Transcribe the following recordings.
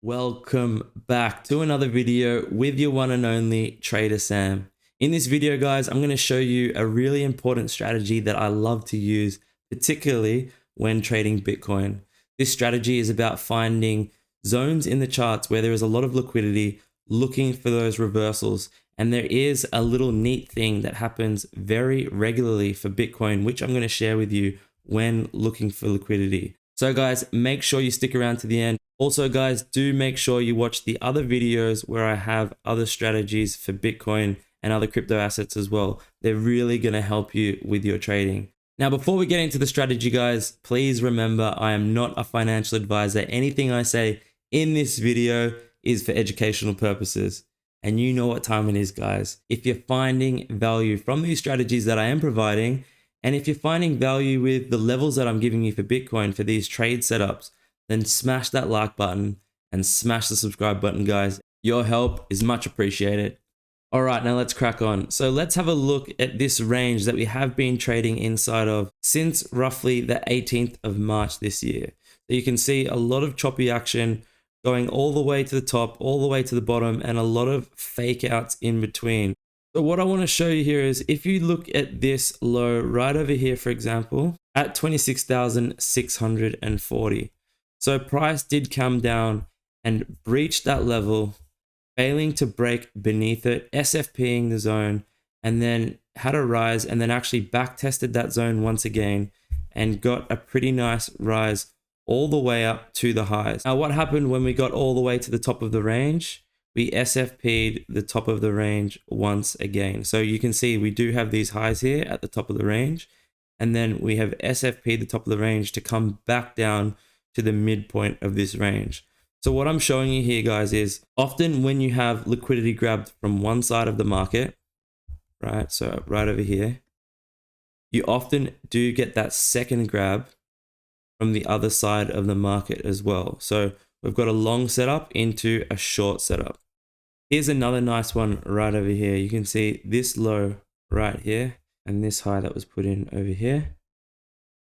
Welcome back to another video with your one and only Trader Sam. In this video, guys, I'm going to show you a really important strategy that I love to use, particularly when trading Bitcoin. This strategy is about finding zones in the charts where there is a lot of liquidity, looking for those reversals. And there is a little neat thing that happens very regularly for Bitcoin, which I'm going to share with you when looking for liquidity. So guys, make sure you stick around to the end. Also guys, do make sure you watch the other videos where I have other strategies for Bitcoin and other crypto assets as well. They're really going to help you with your trading. Now, before we get into the strategy, guys, please remember I am not a financial advisor. Anything I say in this video is for educational purposes. And you know what time it is, guys. If you're finding value from these strategies that I am providing, and if you're finding value with the levels that I'm giving you for Bitcoin for these trade setups, then smash that like button and smash the subscribe button, guys. Your help is much appreciated. All right, now let's crack on. So let's have a look at this range that we have been trading inside of since roughly the 18th of March this year. So you can see a lot of choppy action going all the way to the top, all the way to the bottom, and a lot of fake outs in between. So what I want to show you here is if you look at this low right over here, for example, at 26,640. So price did come down and breach that level, failing to break beneath it, SFPing the zone, and then had a rise and then actually back tested that zone once again and got a pretty nice rise all the way up to the highs. Now, what happened when we got all the way to the top of the range? We SFP'd the top of the range once again. So you can see we do have these highs here at the top of the range, and then we have SFP'd the top of the range to come back down to the midpoint of this range. So what I'm showing you here, guys, is often when you have liquidity grabbed from one side of the market, right? So right over here, you often do get that second grab from the other side of the market as well. So we've got a long setup into a short setup. Here's another nice one right over here. You can see this low right here and this high that was put in over here.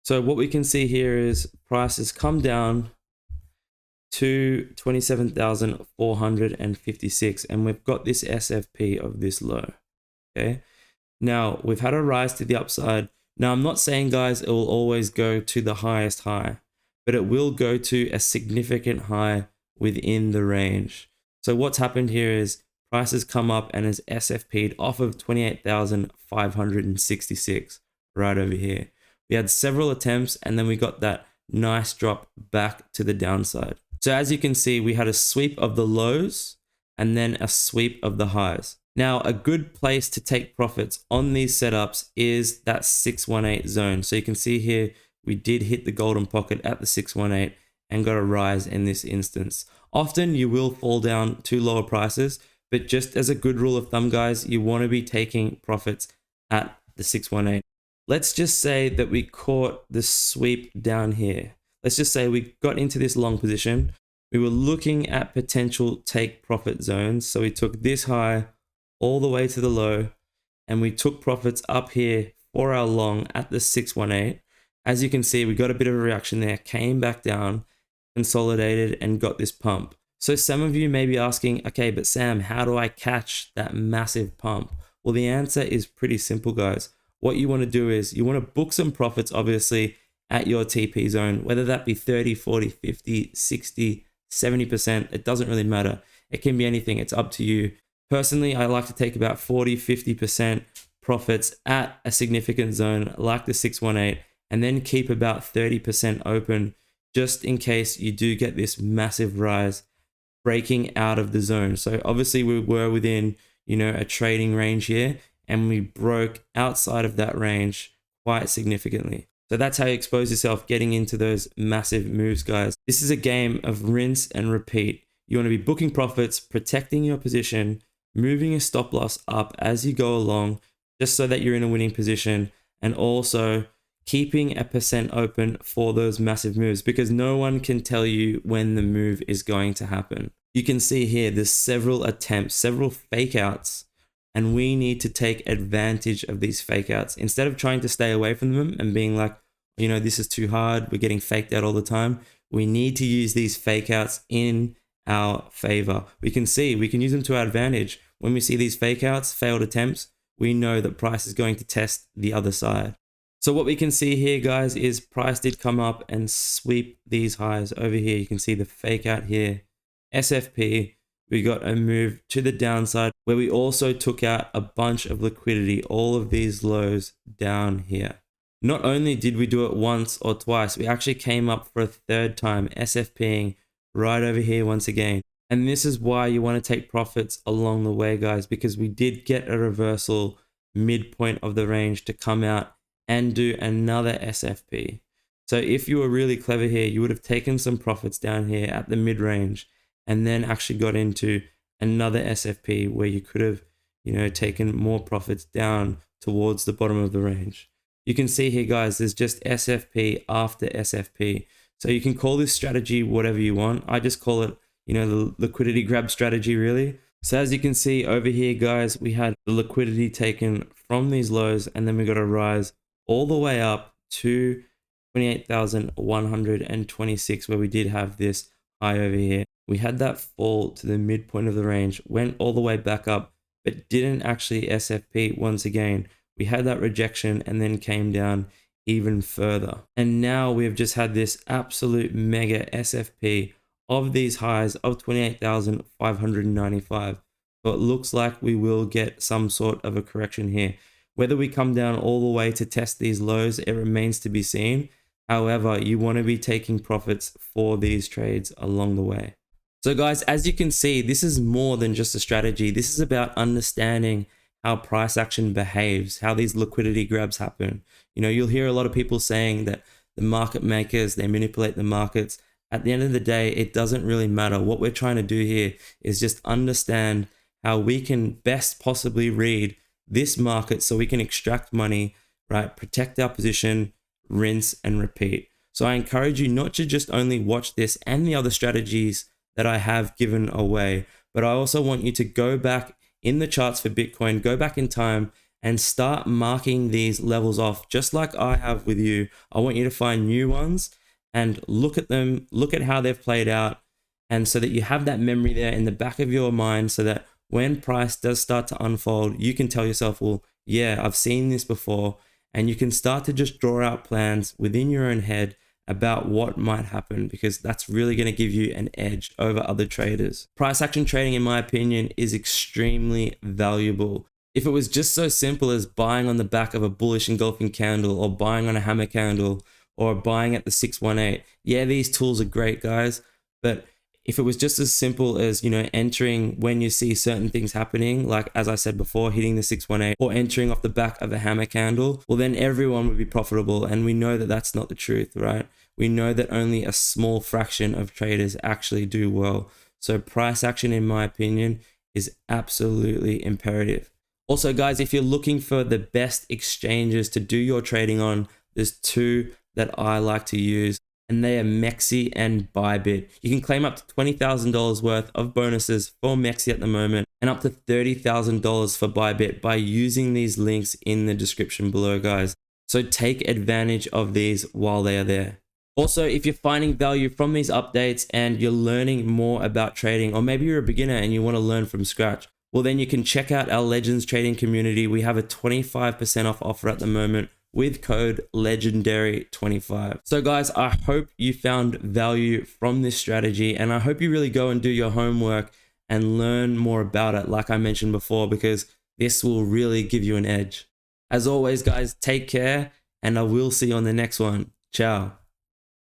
So what we can see here is prices come down to 27,456 and we've got this SFP of this low. Okay. Now we've had a rise to the upside. Now I'm not saying, guys, it will always go to the highest high, but it will go to a significant high within the range. So what's happened here is prices come up and has SFP'd off of 28,566 right over here. We had several attempts and then we got that nice drop back to the downside. So as you can see, we had a sweep of the lows and then a sweep of the highs. Now, a good place to take profits on these setups is that 618 zone. So you can see here, we did hit the golden pocket at the 618 and got a rise in this instance. Often you will fall down to lower prices, but just as a good rule of thumb, guys, you want to be taking profits at the 618. Let's just say that we caught the sweep down here. Let's just say we got into this long position. We were looking at potential take profit zones. So we took this high all the way to the low and we took profits up here for our long at the 618. As you can see, we got a bit of a reaction there, came back down, consolidated and got this pump. So some of you may be asking, okay, but Sam, how do I catch that massive pump? Well, the answer is pretty simple, guys. What you want to do is you want to book some profits, obviously, at your TP zone, whether that be 30, 40, 50, 60, 70%, it doesn't really matter. It can be anything, it's up to you. Personally, I like to take about 40, 50% profits at a significant zone like the 618 and then keep about 30% open just in case you do get this massive rise breaking out of the zone. So obviously we were within, a trading range here and we broke outside of that range quite significantly. So that's how you expose yourself getting into those massive moves, guys. This is a game of rinse and repeat. You want to be booking profits, protecting your position, moving your stop loss up as you go along, just so that you're in a winning position, and also keeping a percent open for those massive moves because no one can tell you when the move is going to happen. You can see here, there's several attempts, several fake outs, and we need to take advantage of these fake outs instead of trying to stay away from them and being like, this is too hard, we're getting faked out all the time. We need to use these fake outs in our favor. We can see, we can use them to our advantage. When we see these fake outs, failed attempts, we know that price is going to test the other side. So what we can see here, guys, is price did come up and sweep these highs over here. You can see the fake out here, SFP. We got a move to the downside where we also took out a bunch of liquidity, all of these lows down here. Not only did we do it once or twice, we actually came up for a third time, SFPing right over here once again. And this is why you want to take profits along the way, guys, because we did get a reversal midpoint of the range to come out and do another SFP. So if you were really clever here, you would have taken some profits down here at the mid-range and then actually got into another SFP where you could have, taken more profits down towards the bottom of the range. You can see here, guys, there's just SFP after SFP. So you can call this strategy whatever you want. I just call it, the liquidity grab strategy, really. So as you can see over here, guys, we had the liquidity taken from these lows, and then we got a rise all the way up to 28,126, where we did have this high over here. We had that fall to the midpoint of the range, went all the way back up, but didn't actually SFP once again. We had that rejection and then came down even further. And now we have just had this absolute mega SFP of these highs of 28,595. So it looks like we will get some sort of a correction here. Whether we come down all the way to test these lows, it remains to be seen. However, you want to be taking profits for these trades along the way. So guys, as you can see, this is more than just a strategy. This is about understanding how price action behaves, how these liquidity grabs happen. You'll hear a lot of people saying that the market makers, they manipulate the markets. At the end of the day, it doesn't really matter. What we're trying to do here is just understand how we can best possibly read this market so we can extract money, right? Protect our position, rinse and repeat. So I encourage you not to just only watch this and the other strategies that I have given away, but I also want you to go back in the charts for Bitcoin, go back in time and start marking these levels off just like I have with you. I want you to find new ones and look at them, look at how they've played out, and so that you have that memory there in the back of your mind so that when price does start to unfold, you can tell yourself, well, yeah, I've seen this before, and you can start to just draw out plans within your own head about what might happen, because that's really going to give you an edge over other traders. Price action trading, in my opinion, is extremely valuable. If it was just so simple as buying on the back of a bullish engulfing candle or buying on a hammer candle or buying at the 618, yeah, these tools are great, guys, but if it was just as simple as, entering when you see certain things happening, like as I said before, hitting the 618 or entering off the back of a hammer candle, well, then everyone would be profitable. And we know that that's not the truth, right? We know that only a small fraction of traders actually do well. So price action, in my opinion, is absolutely imperative. Also, guys, if you're looking for the best exchanges to do your trading on, there's two that I like to use, and they are Mexi and Bybit. You can claim up to $20,000 worth of bonuses for Mexi at the moment and up to $30,000 for Bybit by using these links in the description below, guys. So take advantage of these while they are there. Also, if you're finding value from these updates and you're learning more about trading, or maybe you're a beginner and you want to learn from scratch, well, then you can check out our Legends trading community. We have a 25% off offer at the moment with code legendary25. So guys, I hope you found value from this strategy, and I hope you really go and do your homework and learn more about it, like I mentioned before, because this will really give you an edge. As always, guys, take care, and I will see you on the next one. Ciao.